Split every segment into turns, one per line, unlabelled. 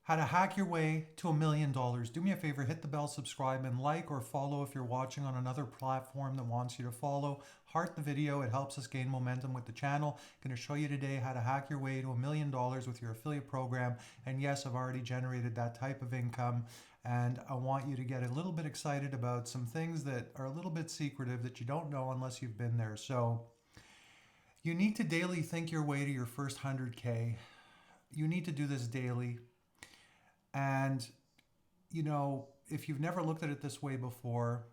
How to hack your way to $1 million. Do me a favor, hit the bell, subscribe, and like or follow if you're watching on another platform that wants you to follow. Heart the video, it helps us gain momentum with the channel. Going to show you today how to hack your way to $1 million with your affiliate program. And yes, I've already generated that type of income. And I want you to get a little bit excited about some things that are a little bit secretive that you don't know unless you've been there. So you need to daily think your way to your first 100K. You need to do this daily. And, if you've never looked at it this way before,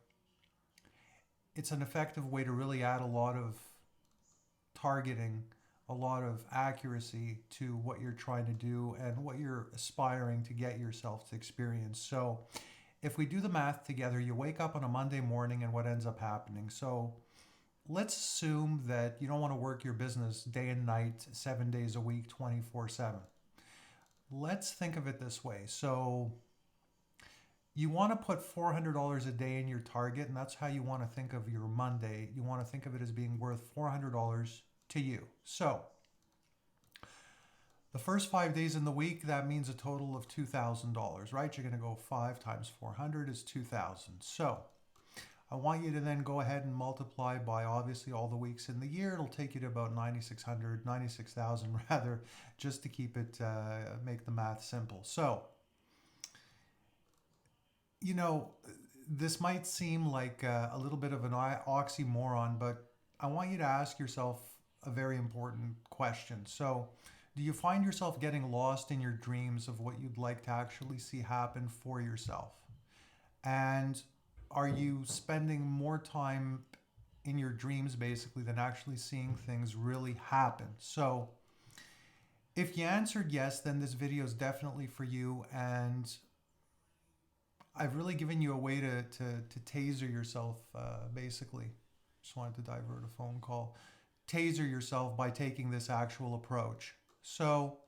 it's an effective way to really add a lot of targeting, a lot of accuracy to what you're trying to do and what you're aspiring to get yourself to experience. So if we do the math together, you wake up on a Monday morning and what ends up happening. So let's assume that you don't want to work your business day and night, 7 days a week, 24/7. Let's think of it this way. So you want to put $400 a day in your target, and that's how you want to think of your Monday. You want to think of it as being worth $400 to you. So the first 5 days in the week, that means a total of $2,000, right? You're going to go 5 times 400 is 2,000. So I want you to then go ahead and multiply by obviously all the weeks in the year. It'll take you to about 9,600, 96,000 rather, just to keep it, make the math simple. So, this might seem like a little bit of an oxymoron, but I want you to ask yourself a very important question. So, do you find yourself getting lost in your dreams of what you'd like to actually see happen for yourself? And are you spending more time in your dreams basically than actually seeing things really happen? So if you answered yes, then this video is definitely for you. And I've really given you a way to taser yourself, basically. Just wanted to divert a phone call. Taser yourself by taking this actual approach. So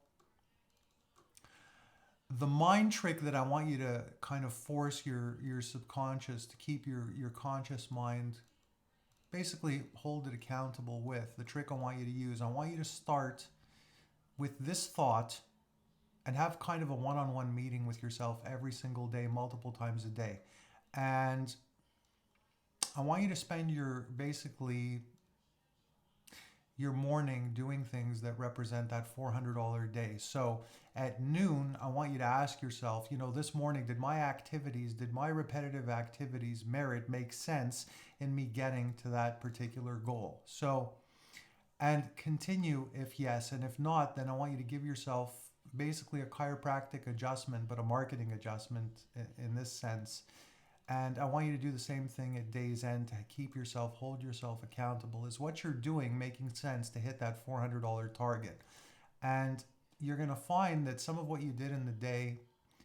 the mind trick that I want you to kind of force your subconscious to keep your conscious mind, basically hold it accountable with, the trick I want you to use, I want you to start with this thought and have kind of a one-on-one meeting with yourself every single day, multiple times a day. And I want you to spend your morning doing things that represent that $400 day. So at noon, I want you to ask yourself, this morning, did my repetitive activities make sense in me getting to that particular goal? So, and continue if yes, and if not, then I want you to give yourself basically a chiropractic adjustment, but a marketing adjustment in this sense. And I want you to do the same thing at day's end to hold yourself accountable. Is what you're doing making sense to hit that $400 target? And you're going to find that some of what you did in the day,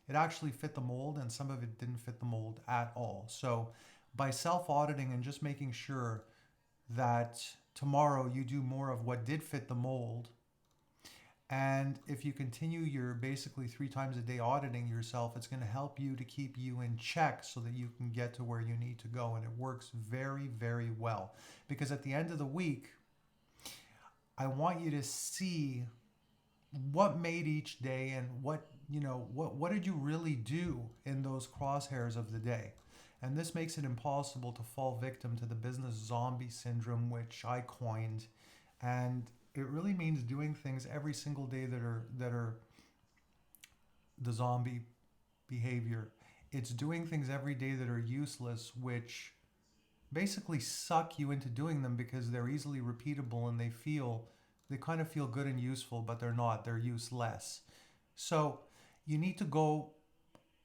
it actually fit the mold, and some of it didn't fit the mold at all. So by self-auditing and just making sure that tomorrow you do more of what did fit the mold, and if you continue your basically 3 times a day auditing yourself, it's going to help you to keep you in check so that you can get to where you need to go. And it works very, very well. Because at the end of the week, I want you to see what made each day and what did you really do in those crosshairs of the day. And this makes it impossible to fall victim to the business zombie syndrome, which I coined. And it really means doing things every single day that are the zombie behavior. It's doing things every day that are useless, which basically suck you into doing them because they're easily repeatable and they kind of feel good and useful, but they're not. They're useless. So you need to go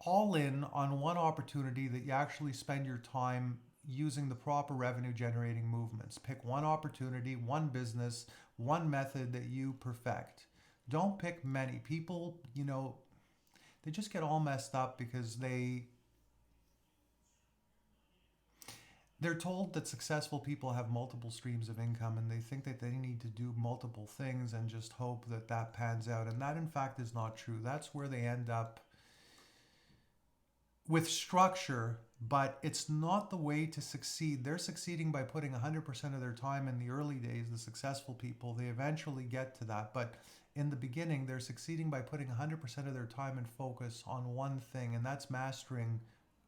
all in on one opportunity that you actually spend your time using the proper revenue generating movements. Pick one opportunity, one business, one method that you perfect. Don't pick many. People, they just get all messed up because they're told that successful people have multiple streams of income, and they think that they need to do multiple things and just hope that pans out. And that in fact is not true. That's where they end up with structure, but it's not the way to succeed. They're succeeding by putting 100% of their time in the early days. The successful people, they eventually get to that. But in the beginning, they're succeeding by putting 100% of their time and focus on one thing, and that's mastering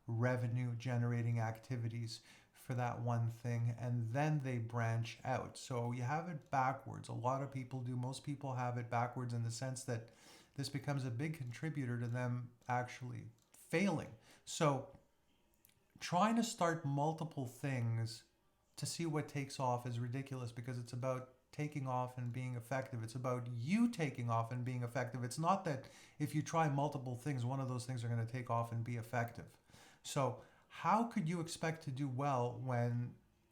revenue generating activities for that one thing, and then they branch out. So you have it backwards. A lot of people do. Most people have it backwards in the sense that this becomes a big contributor to them actually failing. So trying to start multiple things to see what takes off is ridiculous, because it's about taking off and being effective. It's about you taking off and being effective. It's not that if you try multiple things, one of those things are going to take off and be effective. So, how could you expect to do well when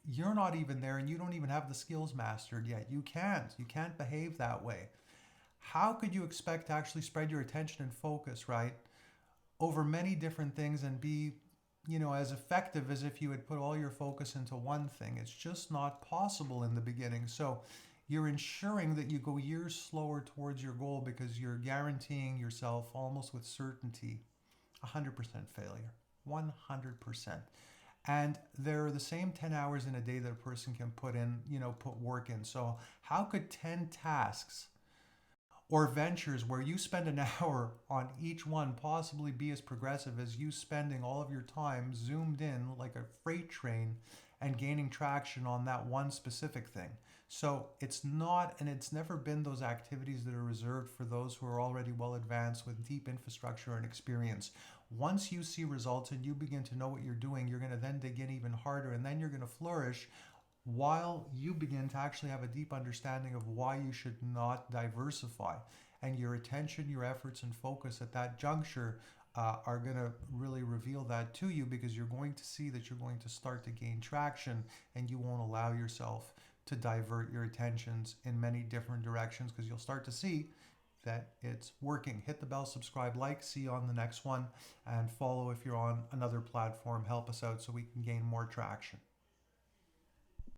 you're not even there and you don't even have the skills mastered yet? You can't. You can't behave that way. How could you expect to actually spread your attention and focus, right, over many different things and be, as effective as if you had put all your focus into one thing? It's just not possible in the beginning. So you're ensuring that you go years slower towards your goal because you're guaranteeing yourself almost with certainty 100% failure. 100%. And there are the same 10 hours in a day that a person can put in, put work in. So how could 10 tasks or ventures where you spend an hour on each one possibly be as progressive as you spending all of your time zoomed in like a freight train and gaining traction on that one specific thing? So it's not, and it's never been, those activities that are reserved for those who are already well advanced with deep infrastructure and experience. Once you see results and you begin to know what you're doing, you're going to then dig in even harder, and then you're going to flourish while you begin to actually have a deep understanding of why you should not diversify. And your attention, your efforts, and focus at that juncture are going to really reveal that to you, because you're going to see that you're going to start to gain traction, and you won't allow yourself to divert your attentions in many different directions, because you'll start to see that it's working. Hit the bell, subscribe, like, see you on the next one, and follow if you're on another platform. Help us out so we can gain more traction.